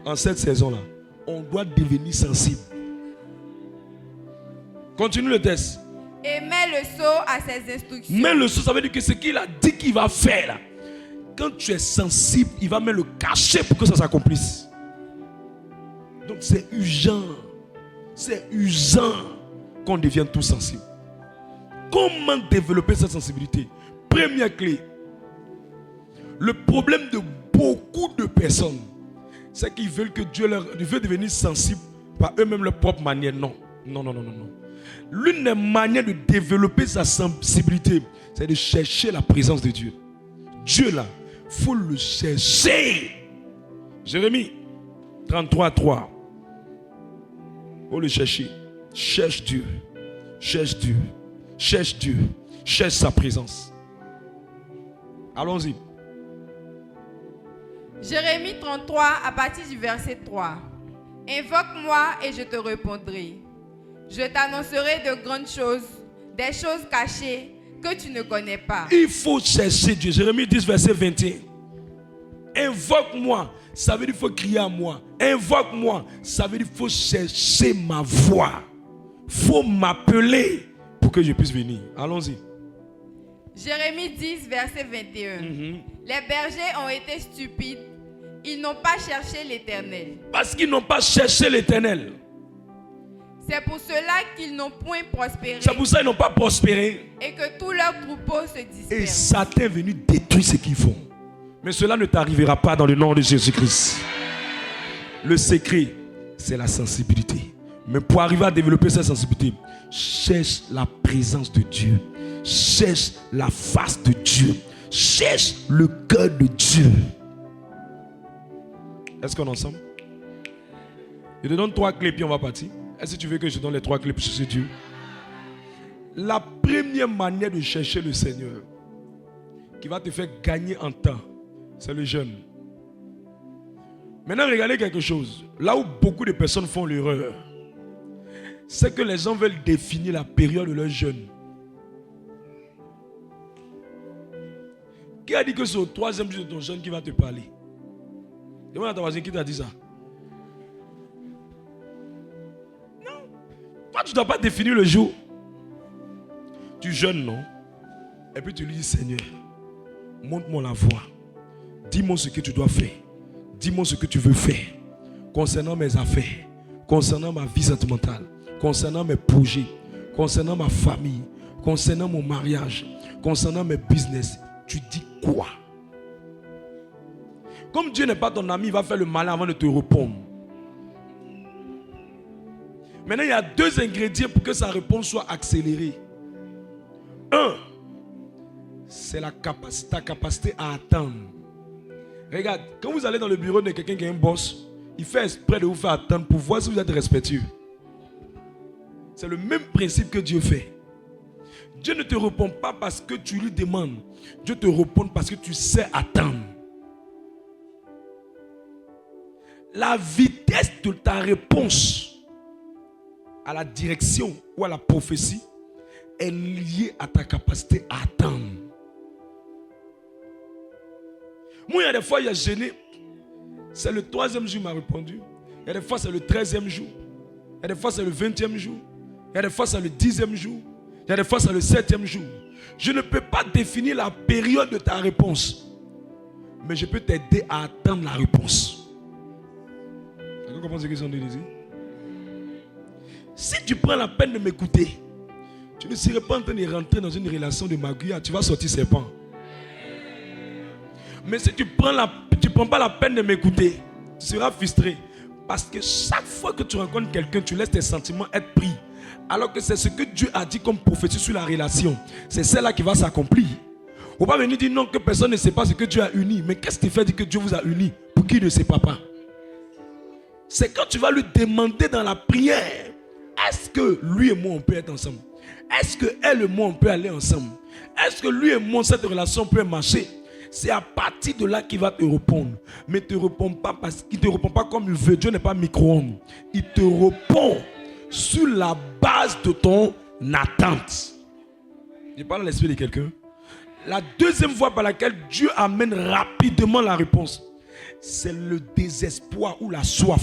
En cette saison-là, on doit devenir sensible. Continue le test. Et mets le sceau à ses instructions. Mets le sceau, ça veut dire que ce qu'il a dit qu'il va faire là, quand tu es sensible, il va mettre le cachet pour que ça s'accomplisse. Donc c'est urgent. C'est urgent qu'on devienne tous sensibles. Comment développer cette sensibilité? Première clé. Le problème de beaucoup de personnes, c'est qu'ils veulent que Dieu leur veut devenir sensibles par eux-mêmes leur propre manière. Non. L'une des manières de développer sa sensibilité, c'est de chercher la présence de Dieu. Dieu là, il faut le chercher. Jérémie 33:3. Il faut le chercher. Cherche Dieu. Cherche Dieu. Cherche Dieu. Cherche sa présence. Allons-y. Jérémie 33 à partir du verset 3. Invoque-moi et je te répondrai. Je t'annoncerai de grandes choses, des choses cachées que tu ne connais pas. Il faut chercher Dieu. Jérémie 10 verset 21. Invoque-moi, ça veut dire qu'il faut crier à moi. Invoque-moi, ça veut dire qu'il faut chercher ma voix. Il faut m'appeler pour que je puisse venir. Allons-y. Jérémie 10 verset 21. Les bergers ont été stupides. Ils n'ont pas cherché l'Éternel. Parce qu'ils n'ont pas cherché l'Éternel. C'est pour cela qu'ils n'ont point prospéré. C'est pour ça qu'ils n'ont pas prospéré. Et que tous leurs troupeaux se dispersent. Et Satan est venu détruire ce qu'ils font. Mais cela ne t'arrivera pas dans le nom de Jésus-Christ. Le secret, c'est la sensibilité. Mais pour arriver à développer cette sensibilité, cherche la présence de Dieu. Cherche la face de Dieu. Cherche le cœur de Dieu. Est-ce qu'on est ensemble? Je te donne 3 clés puis on va partir. Est-ce que tu veux que je te donne les 3 clés pour chercher Dieu? La première manière de chercher le Seigneur qui va te faire gagner en temps, c'est le jeûne. Maintenant, regardez quelque chose. Là où beaucoup de personnes font l'erreur, c'est que les gens veulent définir la période de leur jeûne. Qui a dit que c'est au 3e jour de ton jeûne qui va te parler? Demande à ta voisine qui t'a dit ça. Non. Toi, tu ne dois pas définir le jour. Tu jeûnes, non? Et puis tu lui dis, Seigneur, montre-moi la voie. Dis-moi ce que tu dois faire. Dis-moi ce que tu veux faire. Concernant mes affaires. Concernant ma vie sentimentale. Concernant mes projets. Concernant ma famille. Concernant mon mariage. Concernant mes business. Tu dis quoi? Comme Dieu n'est pas ton ami, il va faire le malin avant de te répondre. Maintenant, il y a 2 ingrédients pour que sa réponse soit accélérée. 1, c'est ta capacité à attendre. Regarde, quand vous allez dans le bureau de quelqu'un qui est un boss, il fait exprès de vous faire attendre pour voir si vous êtes respectueux. C'est le même principe que Dieu fait. Dieu ne te répond pas parce que tu lui demandes. Dieu te répond parce que tu sais attendre. La vitesse de ta réponse à la direction ou à la prophétie est liée à ta capacité à attendre. Moi, il y a des fois, il a gêné. C'est le 3e jour, il m'a répondu. Il y a des fois, c'est le 13e jour. Il y a des fois, c'est le 20e jour. Il y a des fois, c'est le 10e jour. Il y a des fois, c'est le 7e jour. Je ne peux pas définir la période de ta réponse. Mais je peux t'aider à attendre la réponse. Vous comprenez ce que je dis? Si tu prends la peine de m'écouter, tu ne serais pas en train de rentrer dans une relation de magouillage. Tu vas sortir serpent. Mais si tu prends pas la peine de m'écouter, tu seras frustré. Parce que chaque fois que tu rencontres quelqu'un, tu laisses tes sentiments être pris. Alors que c'est ce que Dieu a dit comme prophétie sur la relation. C'est celle-là qui va s'accomplir. Il ne faut pas venir dire non, que personne ne sait pas ce que Dieu a uni. Mais qu'est-ce qui fait dire que Dieu vous a uni pour qui ne sait pas? C'est quand tu vas lui demander dans la prière, est-ce que lui et moi on peut être ensemble? Est-ce que elle et moi on peut aller ensemble? Est-ce que lui et moi cette relation peut marcher? C'est à partir de là qu'il va te répondre. Mais il ne te répond pas parce qu'il ne te répond pas comme il veut. Dieu n'est pas micro-ondes. Il te répond sur la base de ton attente. Je parle à l'esprit de quelqu'un. La deuxième voie par laquelle Dieu amène rapidement la réponse, c'est le désespoir ou la soif.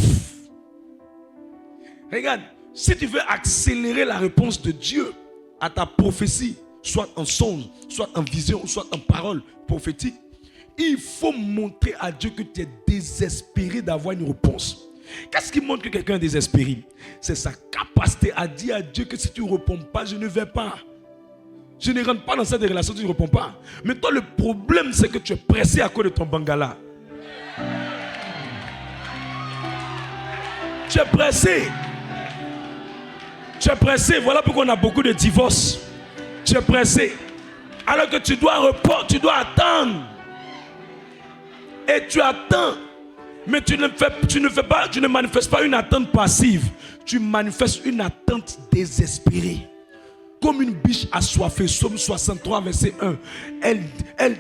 Regarde, si tu veux accélérer la réponse de Dieu à ta prophétie, soit en songe, soit en vision, soit en parole prophétique, il faut montrer à Dieu que tu es désespéré d'avoir une réponse. Qu'est-ce qui montre que quelqu'un est désespéré? C'est sa capacité à dire à Dieu que si tu ne réponds pas, je ne vais pas. Je ne rentre pas dans cette relation si tu ne réponds pas. Mais toi, le problème, c'est que tu es pressé à cause de ton bangala. Tu es pressé. Tu es pressé. Voilà pourquoi on a beaucoup de divorces. Tu es pressé. Alors que tu dois attendre. Et tu attends. Mais tu ne manifestes pas une attente passive. Tu manifestes une attente désespérée. Comme une biche assoiffée. Psaume 63, verset 1.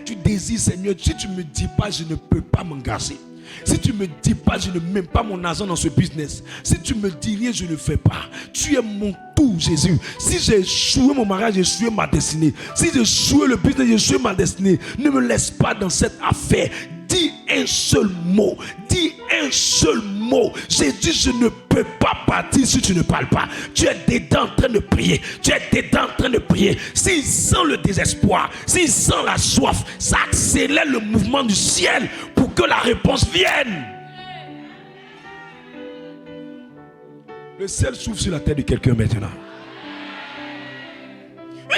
Tu désires, Seigneur. Si tu ne me dis pas, je ne peux pas m'engager. Si tu ne me dis pas, je ne mets pas mon argent dans ce business. Si tu me dis rien, je ne le fais pas. Tu es mon tout, Jésus. Si j'ai échoué mon mariage, j'ai échoué ma destinée. Si j'ai échoué le business, j'ai échoué ma destinée. Ne me laisse pas dans cette affaire. Dis un seul mot. Dis un seul mot. J'ai dit, je ne peux pas partir si tu ne parles pas. Tu es dedans en train de prier. Tu es dedans en train de prier. S'il sent le désespoir, s'il sent la soif, ça accélère le mouvement du ciel pour que la réponse vienne. Le ciel s'ouvre sur la tête de quelqu'un maintenant.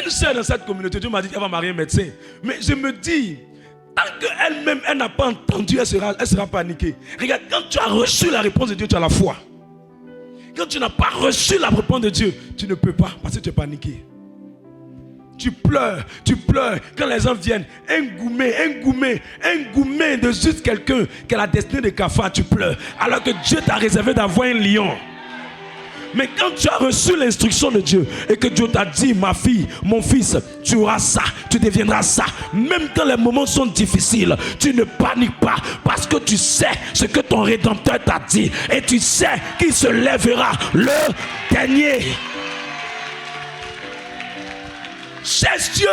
Une sœur dans cette communauté, Dieu m'a dit qu'elle va marier un médecin. Mais je me dis, tant qu'elle-même, elle n'a pas entendu, elle sera paniquée. Regarde, quand tu as reçu la réponse de Dieu, tu as la foi. Quand tu n'as pas reçu la réponse de Dieu, tu ne peux pas parce que tu es paniqué. Tu pleures. Quand les gens viennent, un gourmet de juste quelqu'un qui a la destinée de cafard, tu pleures. Alors que Dieu t'a réservé d'avoir un lion. Mais quand tu as reçu l'instruction de Dieu et que Dieu t'a dit, ma fille, mon fils, tu auras ça, tu deviendras ça. Même quand les moments sont difficiles, tu ne paniques pas parce que tu sais ce que ton Rédempteur t'a dit et tu sais qu'il se lèvera le dernier. Cherche Dieu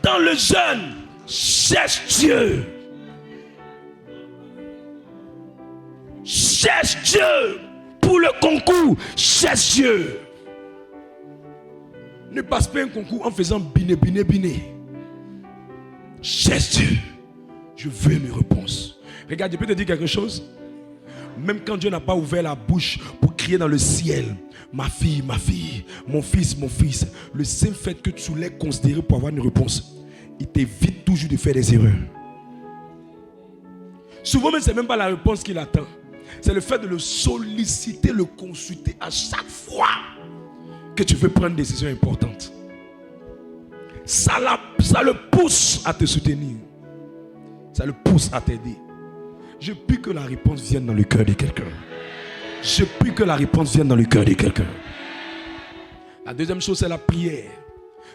dans le jeûne. Cherche Dieu. Cherche Dieu. Pour le concours, cherche Dieu. Ne passe pas un concours en faisant biné. Cherche Dieu. Je veux mes réponses. Regarde, je peux te dire quelque chose. Même quand Dieu n'a pas ouvert la bouche pour crier dans le ciel, ma fille, mon fils, le simple fait que tu l'aies considéré pour avoir une réponse, il t'évite toujours de faire des erreurs. Souvent même, ce n'est même pas la réponse qu'il attend. C'est le fait de le solliciter, le consulter à chaque fois que tu veux prendre une décision importante. Ça le pousse à te soutenir. Ça le pousse à t'aider. Je prie que la réponse vienne dans le cœur de quelqu'un. Je prie que la réponse vienne dans le cœur de quelqu'un. La deuxième chose, c'est la prière.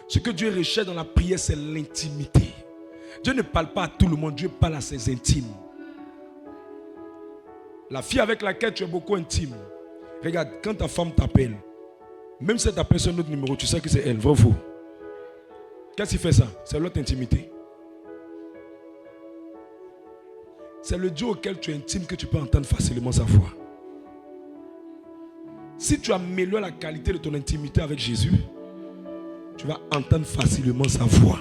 Ce que Dieu recherche dans la prière, c'est l'intimité. Dieu ne parle pas à tout le monde, Dieu parle à ses intimes. La fille avec laquelle tu es beaucoup intime. Regarde, quand ta femme t'appelle, même si elle t'appelle sur un autre numéro, tu sais que c'est elle, vrai ou faux? Qu'est-ce qui fait ça? C'est l'autre intimité. C'est le Dieu auquel tu es intime que tu peux entendre facilement sa voix. Si tu améliores la qualité de ton intimité avec Jésus, tu vas entendre facilement sa voix.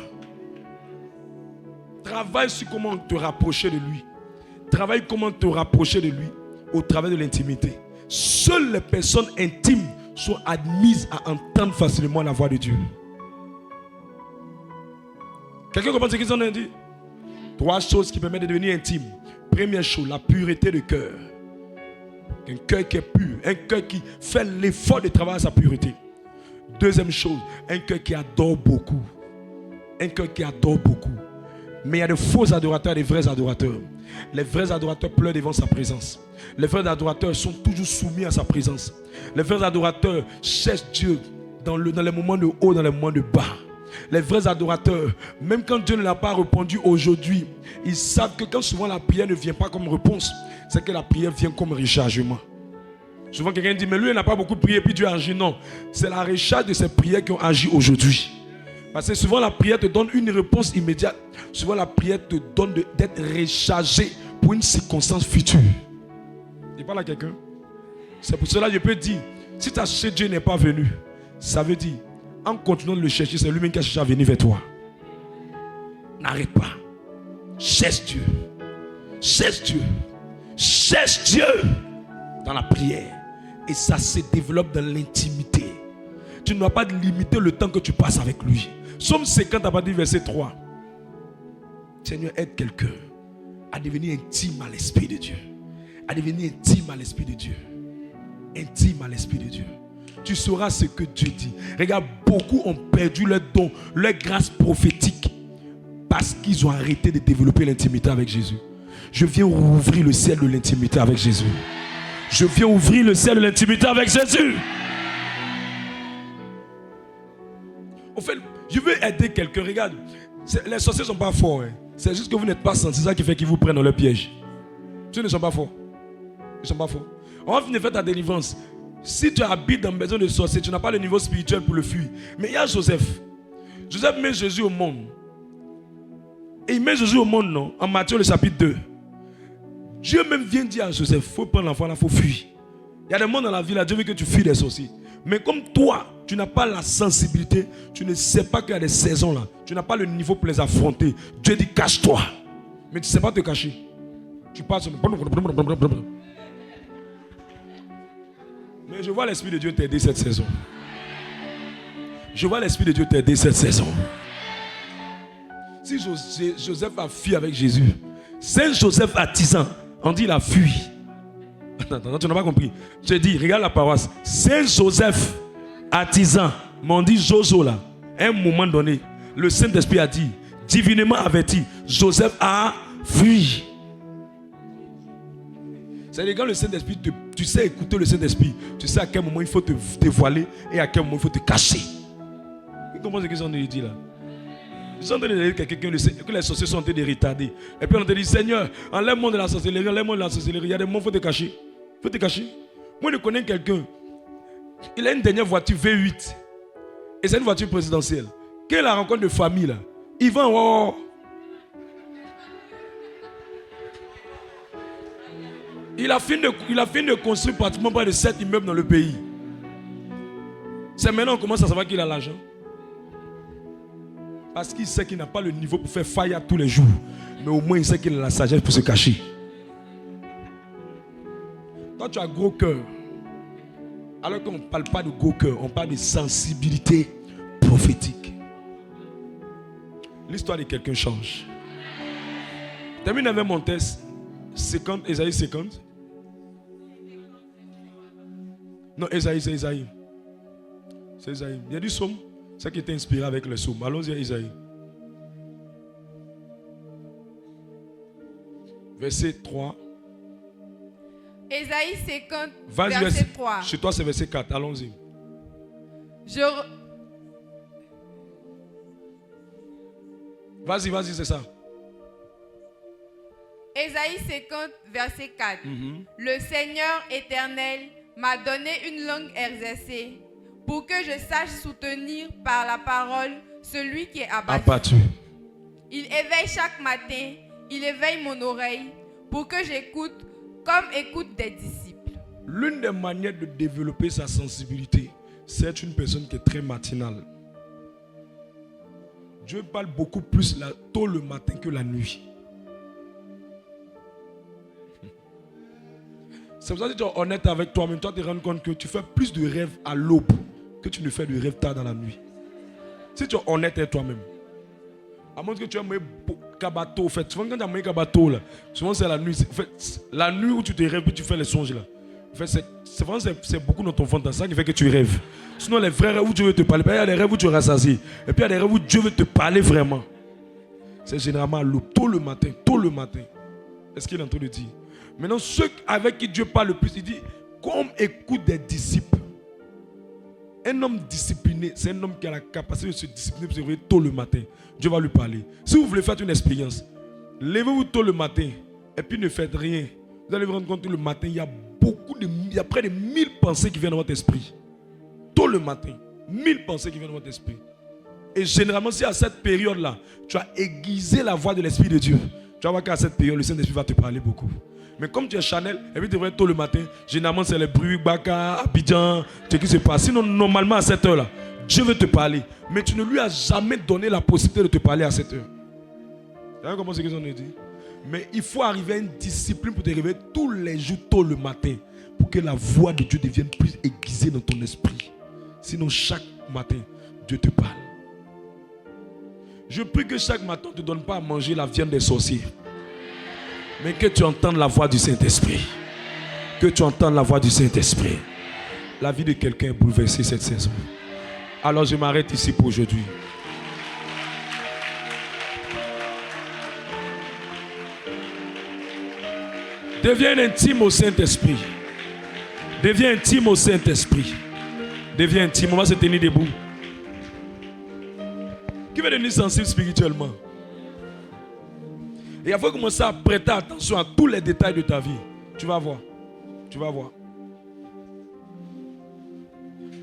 Travaille sur comment te rapprocher de lui. Travaille comment te rapprocher de lui au travers de l'intimité. Seules les personnes intimes sont admises à entendre facilement la voix de Dieu. Quelqu'un comprend ce qu'ils ont dit? 3 choses qui permettent de devenir intime. Première chose, la pureté de cœur. Un cœur qui est pur, un cœur qui fait l'effort de travailler à sa pureté. Deuxième chose, un cœur qui adore beaucoup. Un cœur qui adore beaucoup. Mais il y a de faux adorateurs et de vrais adorateurs. Les vrais adorateurs pleurent devant sa présence. Les vrais adorateurs sont toujours soumis à sa présence. Les vrais adorateurs cherchent Dieu dans les moments de haut, dans les moments de bas. Les vrais adorateurs, même quand Dieu ne l'a pas répondu aujourd'hui, ils savent que quand souvent la prière ne vient pas comme réponse, c'est que la prière vient comme rechargement. Souvent quelqu'un dit, mais lui il n'a pas beaucoup prié puis Dieu agit. Non, c'est la recharge de ces prières qui ont agi aujourd'hui. Parce que souvent la prière te donne une réponse immédiate. Souvent la prière te donne d'être rechargé pour une circonstance future. Il parle à quelqu'un. C'est pour cela que je peux dire, si ta cherché Dieu n'est pas venu, ça veut dire, en continuant de le chercher, c'est lui-même qui a cherché à venir vers toi. N'arrête pas. Cherche Dieu. Cherche Dieu. Cherche Dieu dans la prière. Et ça se développe dans l'intimité. Tu ne dois pas limiter le temps que tu passes avec lui. Somme 50 à partir du verset 3. Seigneur, aide quelqu'un à devenir intime à l'Esprit de Dieu. À devenir intime à l'Esprit de Dieu. Intime à l'Esprit de Dieu. Tu sauras ce que Dieu dit. Regarde, beaucoup ont perdu leur don, leur grâce prophétique parce qu'ils ont arrêté de développer l'intimité avec Jésus. Je viens ouvrir le ciel de l'intimité avec Jésus. Je viens ouvrir le ciel de l'intimité avec Jésus. En fait, je veux aider quelqu'un. Regarde, les sorciers ne sont pas forts. Hein. C'est juste que vous n'êtes pas sensibles. C'est ça qui fait qu'ils vous prennent dans leur piège. Ceux ne sont pas forts. Ils ne sont pas forts. On va venir faire ta délivrance. Si tu habites dans une maison de sorciers, tu n'as pas le niveau spirituel pour le fuir. Mais il y a Joseph. Joseph met Jésus au monde. Et il met Jésus au monde, non? En Matthieu, le chapitre 2. Dieu même vient dire à Joseph, il faut prendre l'enfant là, il faut fuir. Il y a des mondes dans la vie là, Dieu veut que tu fuis des sorciers. Mais comme toi, tu n'as pas la sensibilité, tu ne sais pas qu'il y a des saisons là, tu n'as pas le niveau pour les affronter. Dieu dit cache-toi. Mais tu ne sais pas te cacher. Tu passes. Mais je vois l'Esprit de Dieu t'aider cette saison. Je vois l'Esprit de Dieu t'aider cette saison. Si Joseph a fui avec Jésus, Saint Joseph à 10 ans, on dit il a fui. Attends, tu n'as pas compris. Je dis, regarde la paroisse. Saint Joseph à 10 ans, m'ont dit Jojo là. À un moment donné, le Saint-Esprit a dit, divinement averti, Joseph a fui. C'est-à-dire quand le Saint-Esprit, tu sais écouter le Saint-Esprit, tu sais à quel moment il faut te dévoiler et à quel moment il faut te cacher. Vous comprenez ce qu'ils sont en train de dire là? Ils sont en train de dire que les sorciers sont en train de retarder. Et puis on te dit, Seigneur, enlève-moi de la sorcellerie, enlève-moi de la sorcellerie. Il y a des moments où il faut te cacher. Il faut te cacher. Moi je connais quelqu'un, il a une dernière voiture V8. Et c'est une voiture présidentielle. Quelle est la rencontre de famille là? Il va en haut. Il a fini de construire pratiquement près de 7 immeubles dans le pays. C'est maintenant qu'on commence à savoir qu'il a l'argent. Parce qu'il sait qu'il n'a pas le niveau pour faire faille tous les jours. Mais au moins il sait qu'il a la sagesse pour se cacher. Quand tu as gros cœur, alors qu'on ne parle pas de gros cœur, on parle de sensibilité prophétique. L'histoire de quelqu'un change. Termine avec mon test. 50, Ésaïe 50. Non, Ésaïe, c'est Ésaïe. C'est Ésaïe. Il y a du psaume. C'est qui était inspiré avec le psaume. Allons-y à Ésaïe. Verset 3. Ésaïe 50, Vas-y, verset 3. Chez toi, c'est verset 4. Allons-y. Vas-y, c'est ça. Ésaïe 50, verset 4. Le Seigneur éternel m'a donné une langue exercée pour que je sache soutenir par la parole celui qui est abattu. Il éveille chaque matin, il éveille mon oreille pour que j'écoute comme écoutent des disciples. L'une des manières de développer sa sensibilité, c'est être une personne qui est très matinale. Dieu parle beaucoup plus tôt le matin que la nuit. C'est pour ça que si tu es honnête avec toi-même, toi te rends compte que tu fais plus de rêves à l'aube que tu ne fais de rêves tard dans la nuit. Si tu es honnête avec toi-même. À moins que tu aies un kabato, en fait, souvent quand tu as un kabato, là, souvent c'est la nuit. En fait, la nuit où tu te rêves, tu fais les songes là. En fait, c'est beaucoup dans ton fond, c'est ça qui fait que tu rêves. Sinon, les vrais rêves où Dieu veut te parler, il y a des rêves où tu es rassasié. Et puis il y a des rêves où Dieu veut te parler vraiment. C'est généralement à l'aube, tôt le matin, tôt le matin. Est-ce qu'il est en train de dire? Maintenant, ceux avec qui Dieu parle le plus, il dit, comme écoute des disciples. Un homme discipliné, c'est un homme qui a la capacité de se discipliner pour se réveiller tôt le matin. Dieu va lui parler. Si vous voulez faire une expérience, levez-vous tôt le matin et puis ne faites rien. Vous allez vous rendre compte que le matin, il y a près de 1000 pensées qui viennent dans votre esprit. Tôt le matin, 1000 pensées qui viennent dans votre esprit. Et généralement, si à cette période-là, tu as aiguisé la voix de l'Esprit de Dieu, tu vas voir qu'à cette période, le Saint-Esprit va te parler beaucoup. Mais comme tu es Chanel, et puis tu devrais être tôt le matin, généralement c'est les bruits, Baka, Abidjan, ce qui se passe. Sinon, normalement à cette heure-là, Dieu veut te parler. Mais tu ne lui as jamais donné la possibilité de te parler à cette heure. Vous savez comment c'est qu'ils ont dit? Mais il faut arriver à une discipline pour te réveiller tous les jours tôt le matin. Pour que la voix de Dieu devienne plus aiguisée dans ton esprit. Sinon, chaque matin, Dieu te parle. Je prie que chaque matin, on ne te donne pas à manger la viande des sorciers. Mais que tu entendes la voix du Saint-Esprit. Que tu entendes la voix du Saint-Esprit. La vie de quelqu'un est bouleversée cette saison. Alors je m'arrête ici pour aujourd'hui. Deviens intime au Saint-Esprit. Deviens intime au Saint-Esprit. Deviens intime. On va se tenir debout. Qui veut devenir sensible spirituellement? Et il faut commencer à prêter attention à tous les détails de ta vie. Tu vas voir. Tu vas voir.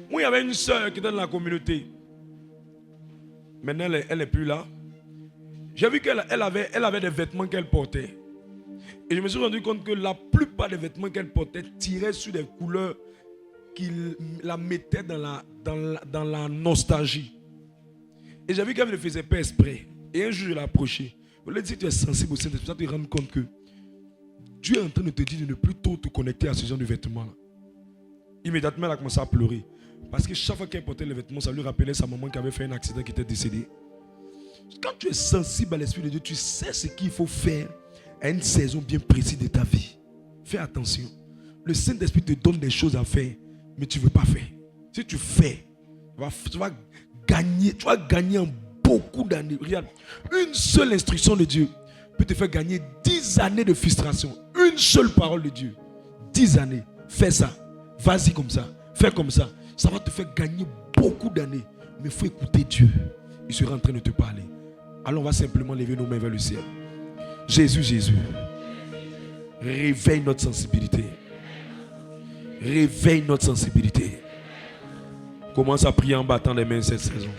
Moi, il y avait une soeur qui était dans la communauté. Maintenant, elle n'est plus là. J'ai vu qu'elle avait des vêtements qu'elle portait. Et je me suis rendu compte que la plupart des vêtements qu'elle portait tiraient sur des couleurs qui la mettaient dans la nostalgie. Et j'ai vu qu'elle ne faisait pas exprès. Et un jour, je l'ai approchée. Je lui ai dit, tu es sensible au Saint-Esprit, tu te rends compte que Dieu est en train de te dire de ne plus tôt te connecter à ce genre de vêtements-là. Immédiatement, elle a commencé à pleurer. Parce que chaque fois qu'elle portait les vêtements, ça lui rappelait sa maman qui avait fait un accident, qui était décédée. Quand tu es sensible à l'Esprit de Dieu, tu sais ce qu'il faut faire à une saison bien précise de ta vie. Fais attention. Le Saint-Esprit te donne des choses à faire, mais tu ne veux pas faire. Si tu fais, tu vas gagner en beaucoup d'années. Regarde, une seule instruction de Dieu peut te faire gagner 10 années de frustration. Une seule parole de Dieu. 10 années. Fais ça. Vas-y comme ça. Fais comme ça. Ça va te faire gagner beaucoup d'années. Mais il faut écouter Dieu. Il sera en train de te parler. Alors on va simplement lever nos mains vers le ciel. Jésus, Jésus. Réveille notre sensibilité. Réveille notre sensibilité. Commence à prier en battant les mains cette saison.